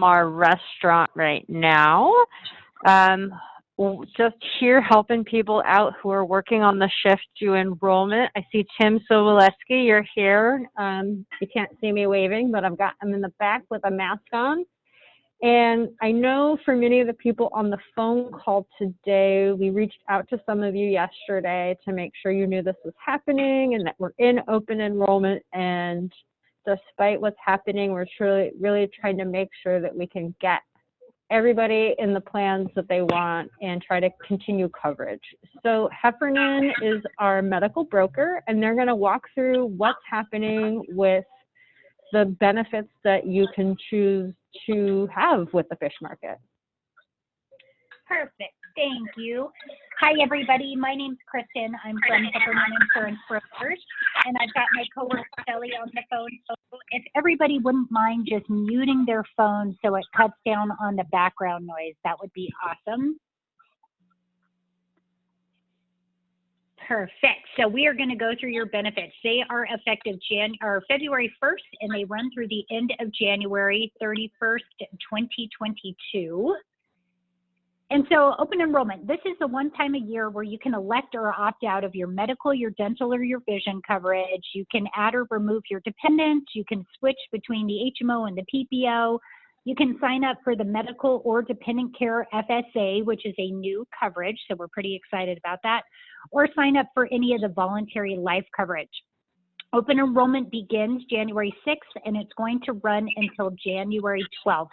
Mar restaurant right now. Um, just here helping people out who are working on the shift to enrollment. I see Tim Soboleski, you're here. You can't see me waving, but I'm in the back with a mask on. And I know for many of the people on the phone call today, we reached out to some of you yesterday to make sure you knew this was happening and that we're in open enrollment. And despite what's happening, we're really trying to make sure that we can get everybody in the plans that they want and try to continue coverage. So Heffernan is our medical broker, and they're going to walk through what's happening with the benefits that you can choose to have with the fish market. Perfect. Thank you. Hi, everybody. My name's Kristen. I'm from Heffernan Insurance Brokers, and I've got my coworker Kelly on the phone. So if everybody wouldn't mind just muting their phone so it cuts down on the background noise, that would be awesome. Perfect. So we are going to go through your benefits. They are effective February 1st, and they run through the end of January 31st, 2022. And so open enrollment, this is the one time a year where you can elect or opt out of your medical, your dental, or your vision coverage. You can add or remove your dependents. You can switch between the HMO and the PPO. You can sign up for the medical or dependent care FSA, which is a new coverage, so we're pretty excited about that, or sign up for any of the voluntary life coverage. Open enrollment begins January 6th, and it's going to run until January 12th.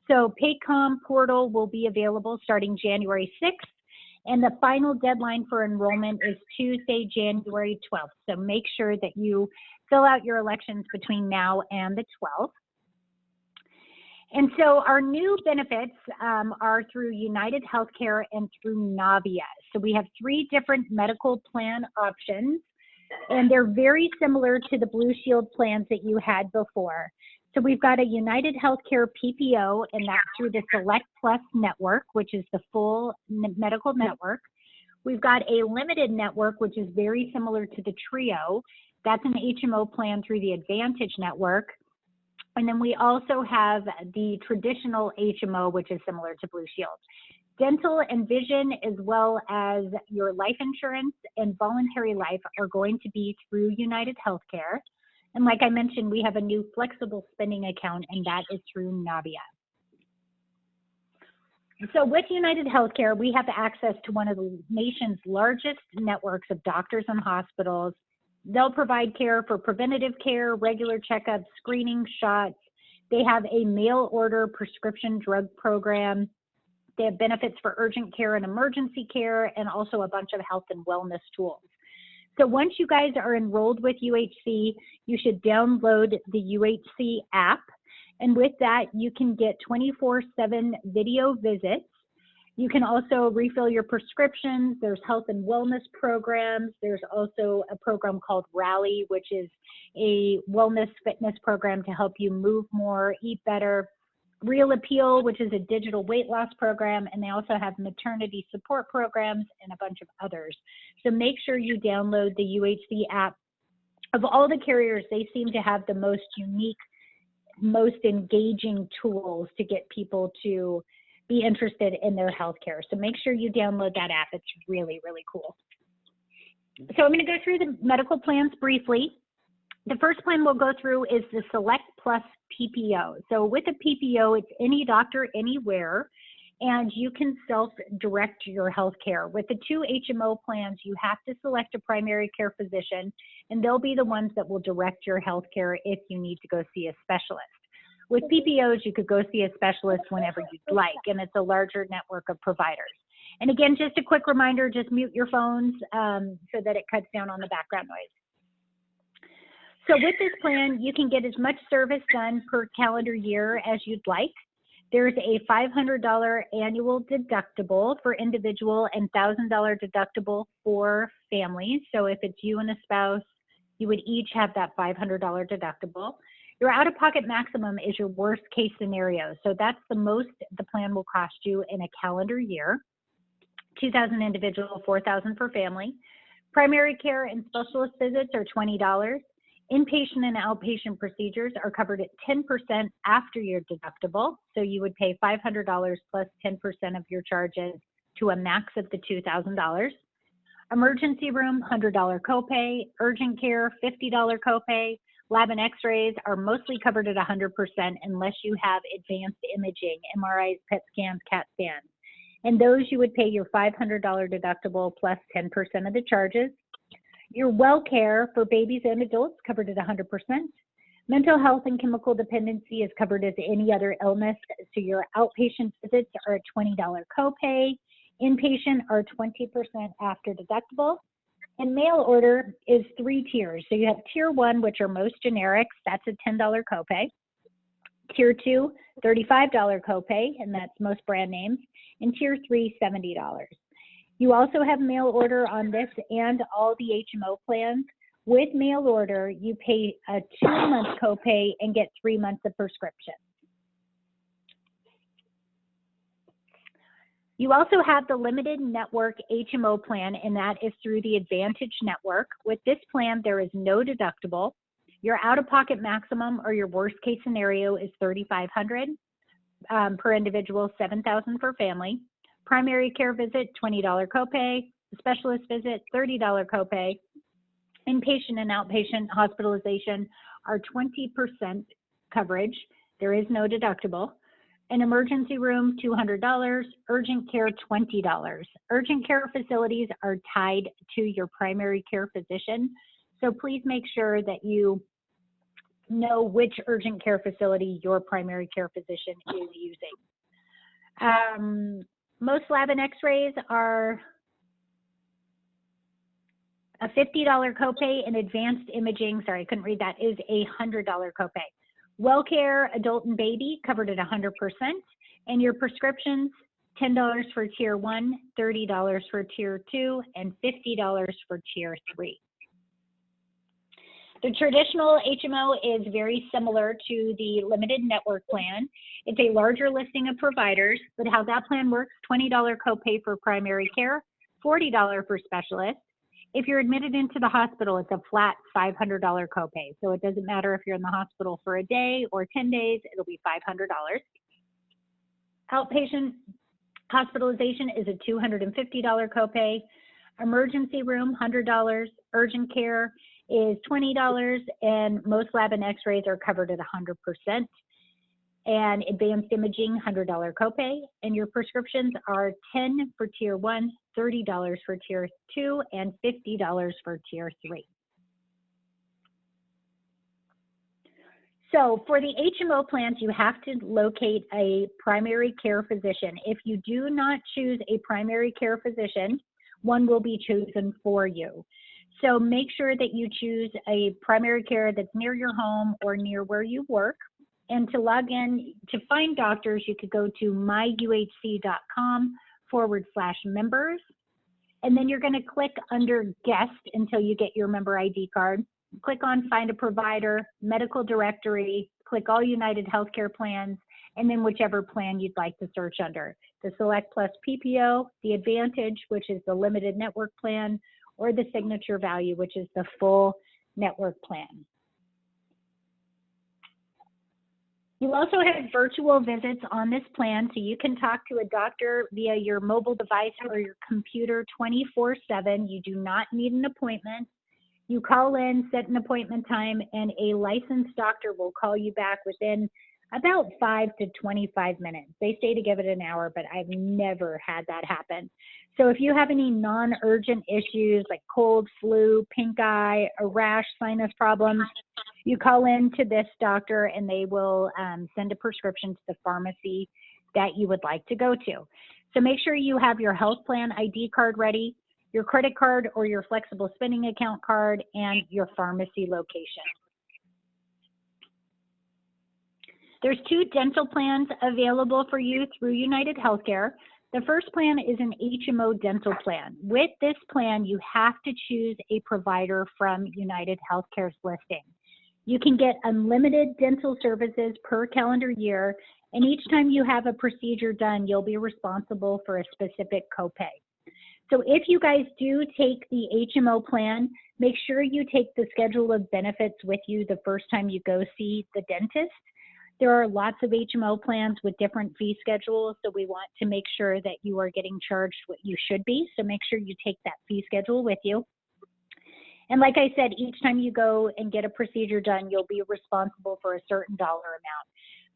So Paycom portal will be available starting January 6th, and the final deadline for enrollment is Tuesday, January 12th. So make sure that you fill out your elections between now and the 12th. And so our new benefits are through United Healthcare and through Navia. So we have 3 different medical plan options, and they're very similar to the Blue Shield plans that you had before. So we've got a United Healthcare PPO, and that's through the Select Plus network, which is the full medical network. We've got a limited network, which is very similar to the Trio. That's an HMO plan through the Advantage network. And then we also have the traditional HMO, which is similar to Blue Shield. Dental and vision, as well as your life insurance and voluntary life, are going to be through United Healthcare. And like I mentioned, we have a new flexible spending account, and that is through Navia. So with United Healthcare, we have access to one of the nation's largest networks of doctors and hospitals. They'll provide care for preventative care, regular checkups, screening, shots. They have a mail order prescription drug program. They have benefits for urgent care and emergency care, and also a bunch of health and wellness tools. So once you guys are enrolled with UHC, you should download the UHC app. And with that, you can get 24/7 video visits. You can also refill your prescriptions. There's health and wellness programs. There's also a program called Rally, which is a wellness fitness program to help you move more, eat better. Real Appeal, which is a digital weight loss program, and they also have maternity support programs and a bunch of others. So make sure you download the UHC app. Of all the carriers, they seem to have the most unique, most engaging tools to get people to be interested in their healthcare. So make sure you download that app. It's really, really cool. So I'm going to go through the medical plans briefly. The first plan we'll go through is the Select Plus PPO. So with a PPO, it's any doctor anywhere, and you can self-direct your healthcare. With the 2 HMO plans, you have to select a primary care physician, and they'll be the ones that will direct your healthcare if you need to go see a specialist. With PPOs, you could go see a specialist whenever you'd like, and it's a larger network of providers. And again, just a quick reminder, just mute your phones so that it cuts down on the background noise. So with this plan, you can get as much service done per calendar year as you'd like. There's a $500 annual deductible for individual and $1,000 deductible for families. So if it's you and a spouse, you would each have that $500 deductible. Your out-of-pocket maximum is your worst case scenario. So that's the most the plan will cost you in a calendar year. $2,000 individual, $4,000 for family. Primary care and specialist visits are $20. Inpatient and outpatient procedures are covered at 10% after your deductible. So you would pay $500 plus 10% of your charges to a max of the $2,000. Emergency room, $100 copay. Urgent care, $50 copay. Lab and x-rays are mostly covered at 100% unless you have advanced imaging, MRIs, PET scans, CAT scans. And those you would pay your $500 deductible plus 10% of the charges. Your well care for babies and adults covered at 100%. Mental health and chemical dependency is covered as any other illness. So your outpatient visits are a $20 copay. Inpatient are 20% after deductible. And mail order is 3 tiers. So you have tier 1, which are most generics. That's a $10 copay. Tier 2, $35 copay, and that's most brand names. And tier 3, $70. You also have mail order on this and all the HMO plans. With mail order, you pay a 2-month copay and get 3 months of prescription. You also have the limited network HMO plan, and that is through the Advantage Network. With this plan, there is no deductible. Your out-of-pocket maximum or your worst-case scenario is $3,500 per individual, $7,000 per family. Primary care visit, $20 copay. Specialist visit, $30 copay. Inpatient and outpatient hospitalization are 20% coverage. There is no deductible. An emergency room, $200. Urgent care, $20. Urgent care facilities are tied to your primary care physician. So please make sure that you know which urgent care facility your primary care physician is using. Most lab and x-rays are a $50 copay, and advanced imaging, sorry, I couldn't read that, is a $100 copay. Well care, adult and baby, covered at 100%. And your prescriptions, $10 for tier 1, $30 for tier 2, and $50 for tier 3. The traditional HMO is very similar to the limited network plan. It's a larger listing of providers, but how that plan works, $20 copay for primary care, $40 for specialists. If you're admitted into the hospital, it's a flat $500 copay. So it doesn't matter if you're in the hospital for a day or 10 days, it'll be $500. Outpatient hospitalization is a $250 copay. Emergency room, $100. Urgent care is $20, and most lab and x-rays are covered at 100%. And advanced imaging, $100 copay. And your prescriptions are $10 for tier 1, $30 for tier 2, and $50 for tier 3. So for the HMO plans, you have to locate a primary care physician. If you do not choose a primary care physician, one will be chosen for you. So make sure that you choose a primary care that's near your home or near where you work. And to log in, to find doctors, you could go to myuhc.com/members. And then you're going to click under guest until you get your member ID card. Click on find a provider, medical directory, click all United Healthcare plans, and then whichever plan you'd like to search under. The Select Plus PPO, the Advantage, which is the limited network plan, or the Signature Value, which is the full network plan. You also have virtual visits on this plan, so you can talk to a doctor via your mobile device or your computer 24/7. You do not need an appointment. You call in, set an appointment time, and a licensed doctor will call you back within about 5 to 25 minutes. They say to give it an hour, but I've never had that happen. So if you have any non-urgent issues like cold, flu, pink eye, a rash, sinus problems, you call in to this doctor and they will send a prescription to the pharmacy that you would like to go to. So make sure you have your health plan ID card ready, your credit card or your flexible spending account card, and your pharmacy location. There's 2 dental plans available for you through United Healthcare. The first plan is an HMO dental plan. With this plan, you have to choose a provider from United Healthcare's listing. You can get unlimited dental services per calendar year, and each time you have a procedure done, you'll be responsible for a specific copay. So if you guys do take the HMO plan, make sure you take the schedule of benefits with you the first time you go see the dentist. There are lots of HMO plans with different fee schedules, so we want to make sure that you are getting charged what you should be. So make sure you take that fee schedule with you. And like I said, each time you go and get a procedure done, you'll be responsible for a certain dollar amount.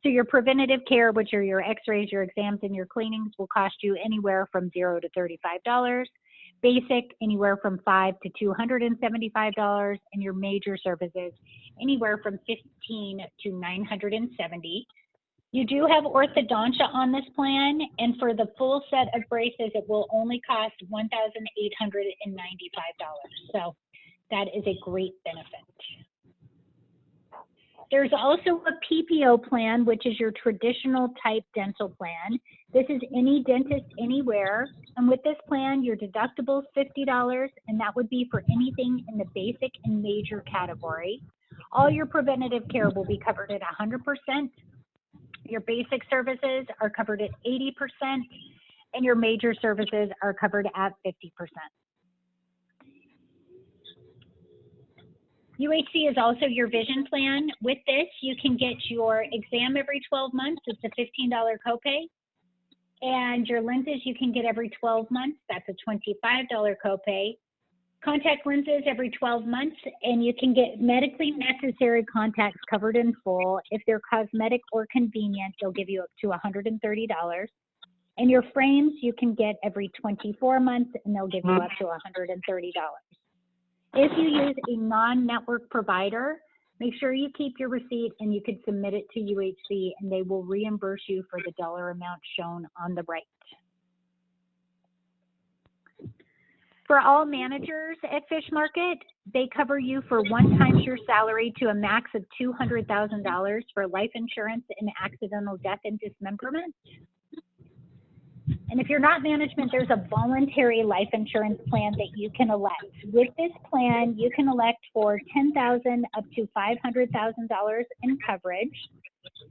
So your preventative care, which are your x-rays, your exams, and your cleanings, will cost you anywhere from $0 to $35. Basic, anywhere from $5 to $275, and your major services, anywhere from $15 to $970. You do have orthodontia on this plan, and for the full set of braces, it will only cost $1,895. So that is a great benefit. There's also a PPO plan, which is your traditional type dental plan. This is any dentist anywhere. And with this plan, your deductible is $50, and that would be for anything in the basic and major category. All your preventative care will be covered at 100%. Your basic services are covered at 80%, and your major services are covered at 50%. UHC is also your vision plan. With this, you can get your exam every 12 months. It's a $15 copay. And your lenses you can get every 12 months. That's a $25 copay. Contact lenses every 12 months, and you can get medically necessary contacts covered in full. If they're cosmetic or convenient, they'll give you up to $130. And your frames you can get every 24 months, and they'll give you up to $130. If you use a non-network provider, make sure you keep your receipt and you can submit it to UHC, and they will reimburse you for the dollar amount shown on the right. For all managers at Fish Market, they cover you for 1 times your salary to a max of $200,000 for life insurance and accidental death and dismemberment. And if you're not management, there's a voluntary life insurance plan that you can elect. With this plan, you can elect for $10,000 up to $500,000 in coverage.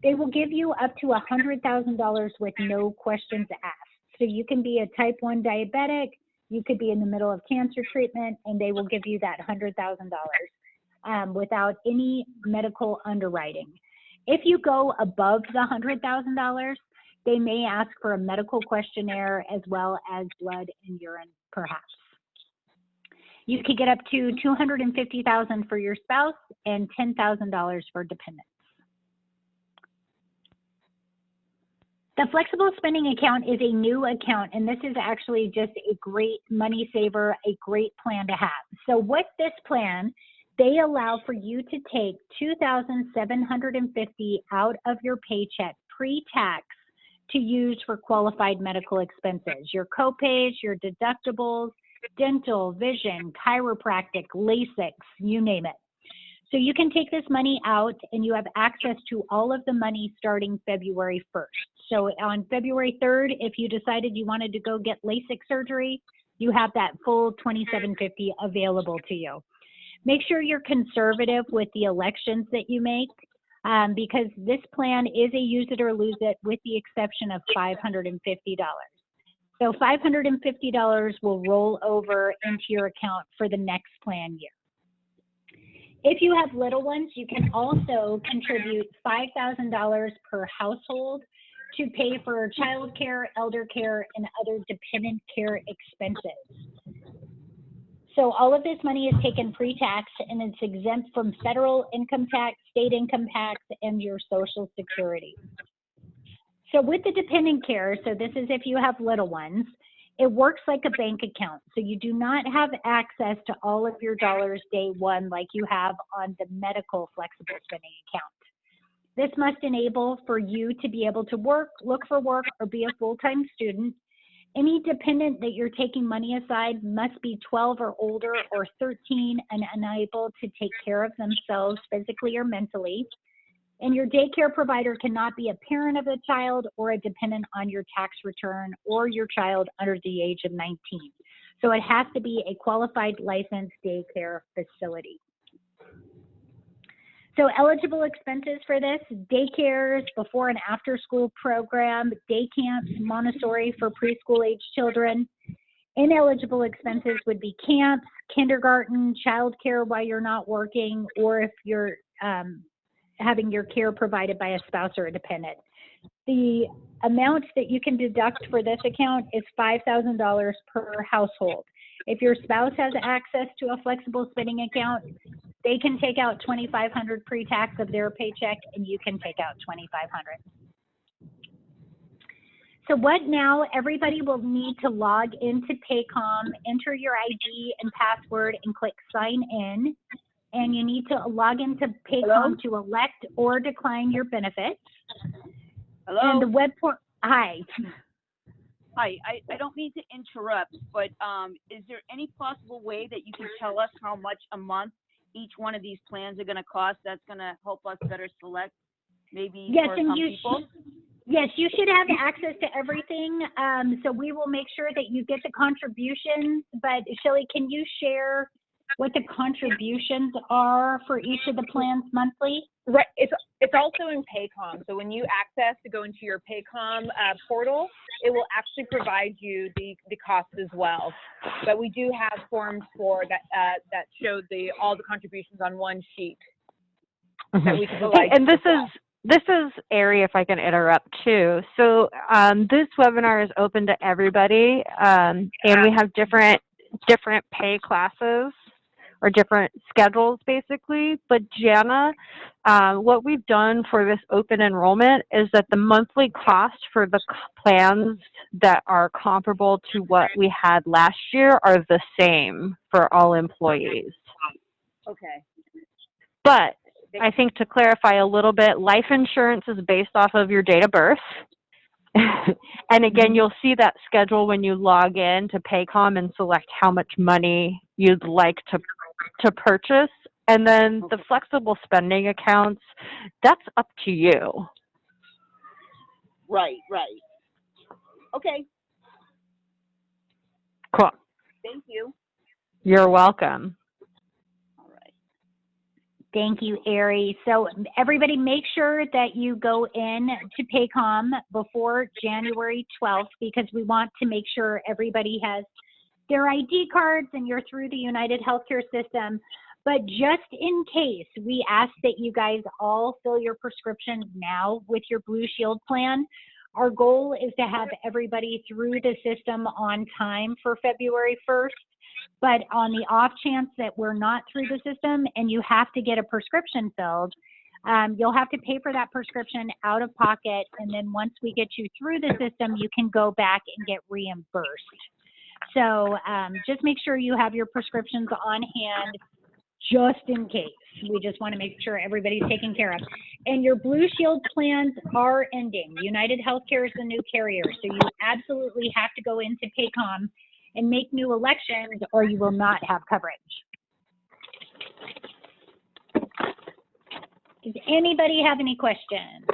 They will give you up to $100,000 with no questions asked. So you can be a type 1 diabetic, you could be in the middle of cancer treatment, and they will give you that $100,000 without any medical underwriting. If you go above the $100,000, they may ask for a medical questionnaire as well as blood and urine, perhaps. You could get up to $250,000 for your spouse and $10,000 for dependents. The flexible spending account is a new account, and this is actually just a great money saver, a great plan to have. So with this plan, they allow for you to take $2,750 out of your paycheck pre-tax to use for qualified medical expenses, your copays, your deductibles, dental, vision, chiropractic, LASIK, you name it. So you can take this money out and you have access to all of the money starting February 1st. So on February 3rd, if you decided you wanted to go get LASIK surgery, you have that full $2,750 available to you. Make sure you're conservative with the elections that you make. Because this plan is a use it or lose it with the exception of $550. So $550 will roll over into your account for the next plan year. If you have little ones, you can also contribute $5,000 per household to pay for child care, elder care, and other dependent care expenses. So all of this money is taken pre-tax, and it's exempt from federal income tax, state income tax, and your Social Security. So with the dependent care, so this is if you have little ones, it works like a bank account. So you do not have access to all of your dollars day one like you have on the medical flexible spending account. This must enable for you to be able to work, look for work, or be a full-time student. Any dependent that you're taking money aside must be 12 or older or 13 and unable to take care of themselves physically or mentally. And your daycare provider cannot be a parent of a child or a dependent on your tax return or your child under the age of 19. So it has to be a qualified licensed daycare facility. So eligible expenses for this: daycares, before and after school program, day camps, Montessori for preschool age children. Ineligible expenses would be camps, kindergarten, childcare while you're not working, or if you're having your care provided by a spouse or a dependent. The amount that you can deduct for this account is $5,000 per household. If your spouse has access to a flexible spending account, they can take out $2,500 pre-tax of their paycheck, and you can take out $2,500. So what now? Everybody will need to log into Paycom, enter your ID and password, and click sign in. And you need to log into Paycom to elect or decline your benefits. Hello? And the web port, hi. Hi, I don't mean to interrupt, but is there any possible way that you can tell us how much a month each one of these plans are going to cost? That's going to help us better select maybe Yes, for and some you people? Yes, you should have access to everything. So we will make sure that you get the contributions. But Shelly, can you share what the contributions are for each of the plans monthly? Right, it's also in Paycom. So when you access to go into your Paycom portal, it will actually provide you the cost as well. But we do have forms for that that show all the contributions on one sheet that we can provide. And you as well. this is Ari, if I can interrupt too. So this webinar is open to everybody, and we have different pay classes or different schedules basically. But Jana, what we've done for this open enrollment is that the monthly cost for the plans that are comparable to what we had last year are the same for all employees. Okay. But I think to clarify a little bit, life insurance is based off of your date of birth. And again, you'll see that schedule when you log in to Paycom and select how much money you'd like to purchase. And then the flexible spending accounts, that's up to you. Right. Okay, Cool. thank you. You're welcome. All right. Thank you, Ari. So everybody make sure that you go in to Paycom before January 12th, because we want to make sure everybody has their ID cards and you're through the United Healthcare system. But just in case, we ask that you guys all fill your prescriptions now with your Blue Shield plan. Our goal is to have everybody through the system on time for February 1st. But on the off chance that we're not through the system and you have to get a prescription filled, you'll have to pay for that prescription out of pocket. And then once we get you through the system, you can go back and get reimbursed. So just make sure you have your prescriptions on hand just in case. We just want to make sure everybody's taken care of. And your Blue Shield plans are ending. United Healthcare is the new carrier. So you absolutely have to go into Paycom and make new elections or you will not have coverage. Does anybody have any questions?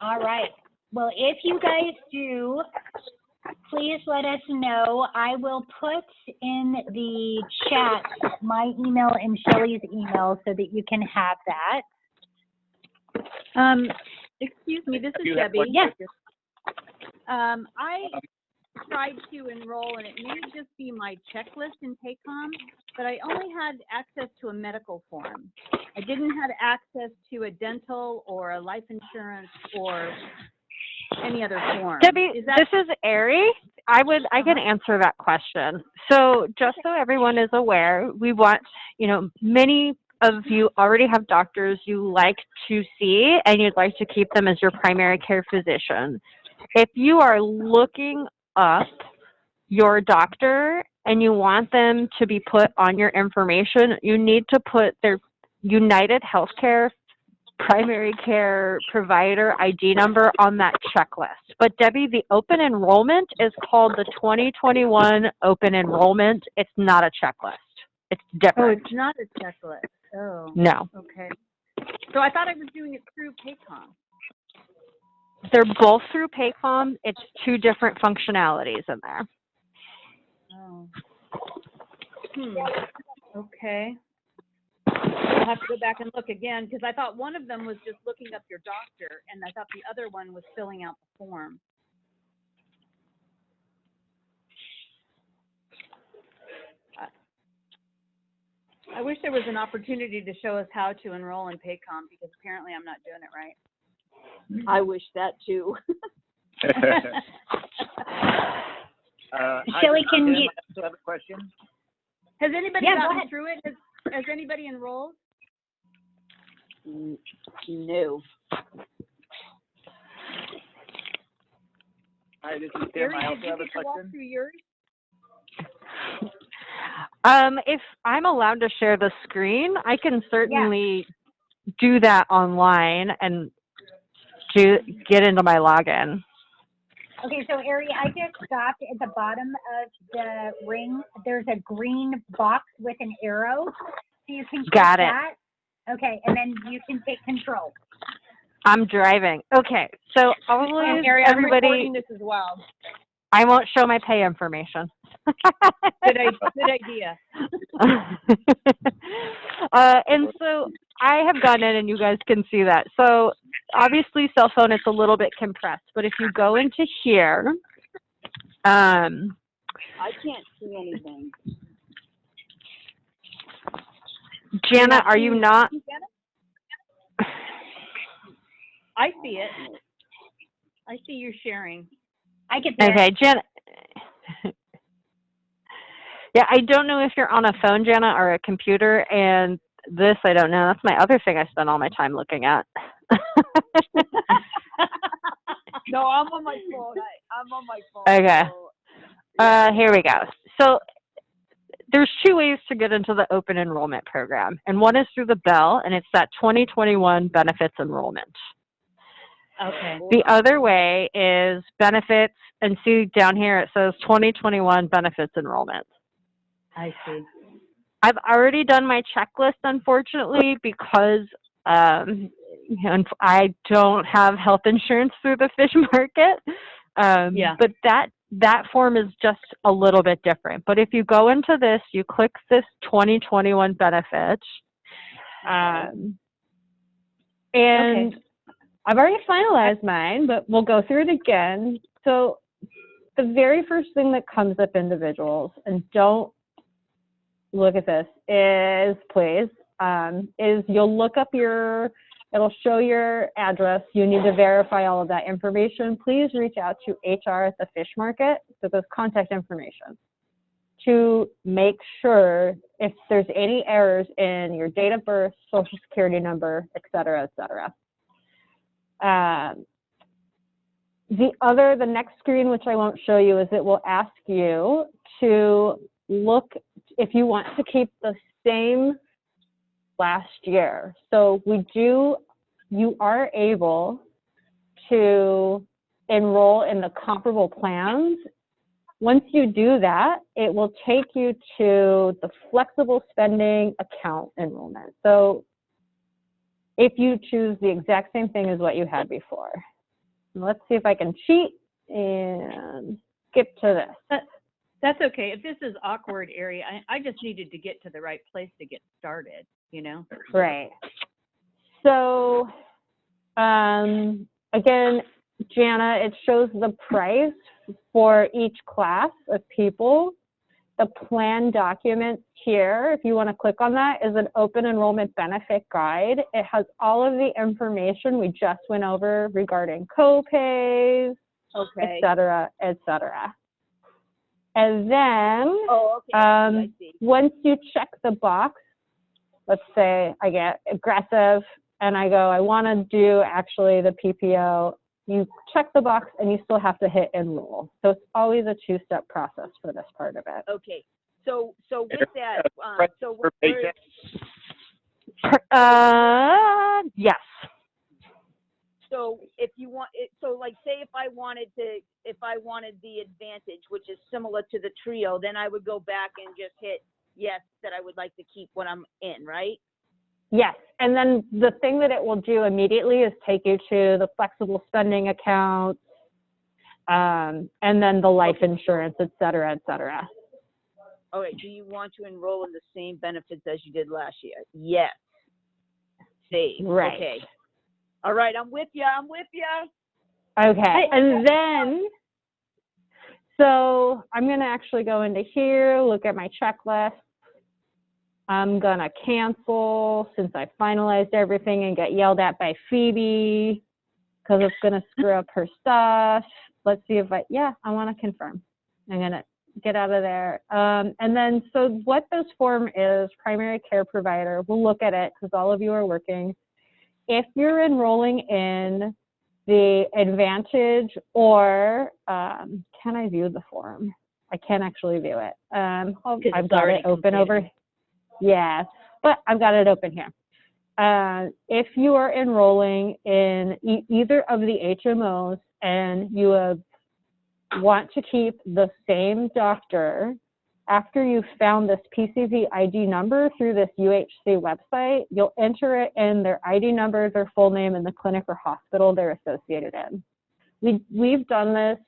All right. Well, if you guys do, please let us know. I will put in the chat my email and Shelly's email so that you can have that. Excuse me, this is Debbie. Yes. I tried to enroll, and it may just be my checklist in Paycom, but I only had access to a medical form. I didn't have access to a dental or a life insurance or any other form. Debbie, this is Ari. I can answer that question. So just so everyone is aware, we want, many of you already have doctors you like to see and you'd like to keep them as your primary care physician. If you are looking up your doctor and you want them to be put on your information, you need to put their United Healthcare primary care provider ID number on that checklist. But Debbie, the open enrollment is called the 2021 open enrollment. It's not a checklist. It's different. Oh, it's not a checklist. Oh. No. Okay. So I thought I was doing it through Paycom. They're both through Paycom. It's two different functionalities in there. Oh. Okay. I'll have to go back and look again, because I thought one of them was just looking up your doctor, and I thought the other one was filling out the form. I wish there was an opportunity to show us how to enroll in Paycom, because apparently I'm not doing it right. I wish that too. Hi, Shelley, can Tim, you- I also have a question. Has anybody Yeah, go gotten ahead. through it? Has anybody enrolled? No. Hi, this is Tim. Gary, I did also you have a get to walk question. through yours? If I'm allowed to share the screen, I can certainly do that online and get into my login. Okay, so Ari, I just stopped at the bottom of the ring. There's a green box with an arrow. So you can click Got it. that. Okay, and then you can take control. I'm driving. Okay, so always And Gary, I'm everybody, recording this as well. I won't show my pay information. Good idea. And so I have gone in and you guys can see that. So obviously cell phone, it's a little bit compressed, but if you go into here, I can't see anything. Jana, are you not? I see it. I see you sharing. I get there. Okay, Jana. Yeah, I don't know if you're on a phone, Jana, or a computer, and this, I don't know. That's my other thing I spend all my time looking at. No, I'm on my phone. I'm on my phone. Okay. So, Here we go. So there's two ways to get into the open enrollment program, and one is through the Bell, and it's that 2021 benefits enrollment. Okay. The other way is benefits, and see down here it says 2021 benefits enrollment. I see. I've already done my checklist, unfortunately, because and I don't have health insurance through the fish market. Yeah. But that form is just a little bit different. But if you go into this, you click this 2021 benefits, and I've already finalized mine, but we'll go through it again. So the very first thing that comes up, individuals, and don't look at this, is you'll look up it'll show your address. You need to verify all of that information. Please reach out to HR at the fish market, so there's contact information, to make sure if there's any errors in your date of birth, social security number, et cetera, et cetera. The next screen, which I won't show you, is it will ask you to look if you want to keep the same last year. So you are able to enroll in the comparable plans. Once you do that, it will take you to the flexible spending account enrollment. So if you choose the exact same thing as what you had before. Let's see if I can cheat and skip to this. That's okay. If this is awkward area, I just needed to get to the right place to get started, you know? Right. So, again, Jana, it shows the price for each class of people. The plan document here, if you want to click on that, is an open enrollment benefit guide. It has all of the information we just went over regarding co-pays, okay. et cetera, et cetera. And then, Oh, okay. I see. once you check the box, let's say I get aggressive and I go, I want to do actually the PPO, you check the box and you still have to hit enroll. So it's always a two-step process for this part of it. Okay. So with that, so For where, paycheck? Yes. so if you want it, so like say if I wanted the Advantage, which is similar to the Trio, then I would go back and just hit yes that I would like to keep when I'm in, right? Yes. And then the thing that it will do immediately is take you to the flexible spending account, and then the life insurance, et cetera, et cetera. Okay, do you want to enroll in the same benefits as you did last year? Yes. Save. Right. Okay. All right, I'm with you. I'm with you. Okay, and then, so I'm gonna actually go into here, look at my checklist. I'm gonna cancel since I finalized everything and get yelled at by Phoebe because it's gonna screw up her stuff. Let's see if I wanna confirm. I'm gonna get out of there. And then, so what this form is, primary care provider, we'll look at it because all of you are working. If you're enrolling in the Advantage or, can I view the form? I can't actually view it. I've got it open over, yeah, but I've got it open here. If you are enrolling in either of the HMOs and you want to keep the same doctor, after you've found this PCP ID number through this UHC website, you'll enter it in their ID number, their full name, and the clinic or hospital they're associated in. We've done this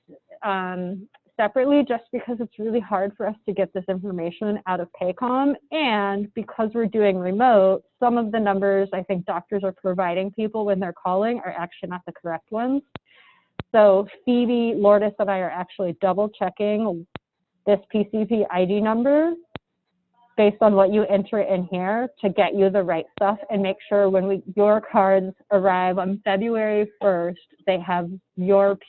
separately just because it's really hard for us to get this information out of Paycom, and because we're doing remote, some of the numbers I think doctors are providing people when they're calling are actually not the correct ones. So Phoebe, Lourdes, and I are actually double checking this PCP ID number based on what you enter in here to get you the right stuff and make sure when your cards arrive on February 1st, they have your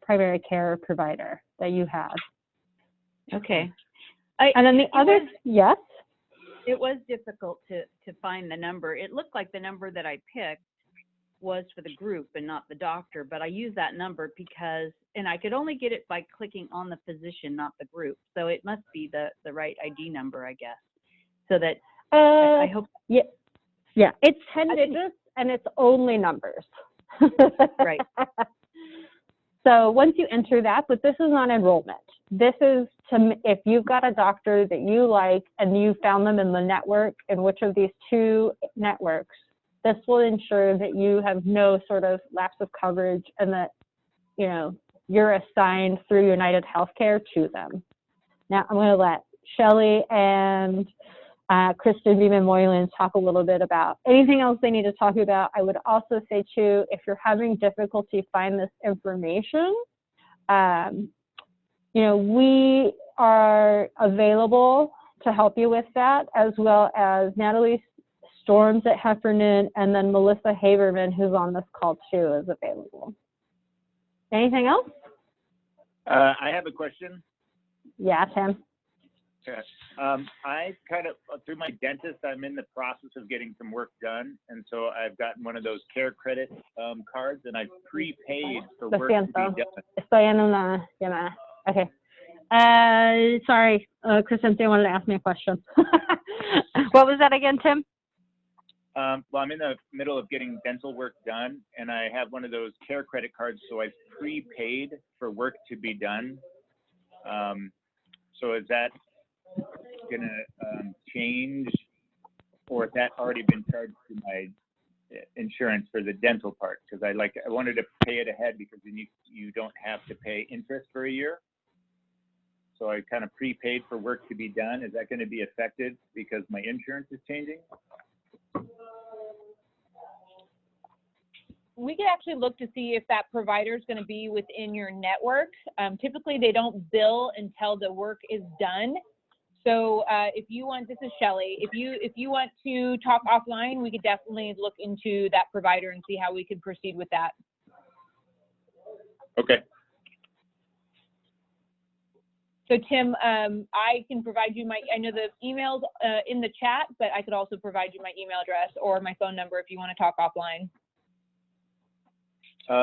primary care provider that you have. Okay. And then the other, yes? It was difficult to find the number. It looked like the number that I picked was for the group and not the doctor, but I use that number because, and I could only get it by clicking on the physician, not the group. So it must be the right ID number, I guess. So that I hope. Yeah, it's 10 digits and it's only numbers. Right. So once you enter that, but this is not enrollment. This is if you've got a doctor that you like and you found them in the network, in which of these two networks, this will ensure that you have no sort of lapse of coverage and that, you know, you're assigned through United Healthcare to them. Now I'm going to let Shelley and Kristen Beeman Moylan talk a little bit about anything else they need to talk about. I would also say too, if you're having difficulty finding this information, you know, we are available to help you with that, as well as Natalie Storms at Heffernan, and then Melissa Haverman, who's on this call too, is available. Anything else? I have a question. Yeah, Tim. Okay. I kind of, through my dentist, I'm in the process of getting some work done. And so I've gotten one of those care credit cards, and I've prepaid for work to be done. Estoy en una llamada. Okay. Sorry, Kristen, they wanted to ask me a question. What was that again, Tim? Well, I'm in the middle of getting dental work done, and I have one of those care credit cards, so I've prepaid for work to be done. So is that going to change, or has that already been charged to my insurance for the dental part? Because I wanted to pay it ahead because then you don't have to pay interest for a year. So I kind of prepaid for work to be done. Is that going to be affected because my insurance is changing? We could actually look to see if that provider is going to be within your network. Typically, they don't bill until the work is done. So if you want, this is Shelley, if you want to talk offline, we could definitely look into that provider and see how we could proceed with that. Okay. So Tim, I can provide you I know the email's in the chat, but I could also provide you my email address or my phone number if you want to talk offline.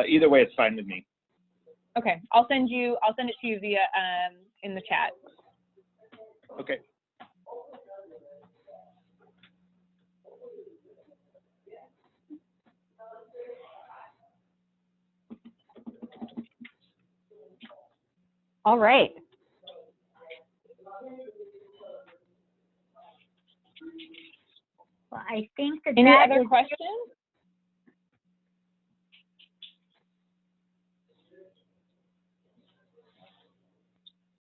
Either way, it's fine with me. Okay, I'll send it to you via in the chat. Okay. All right. Well, I think that Any that other is questions?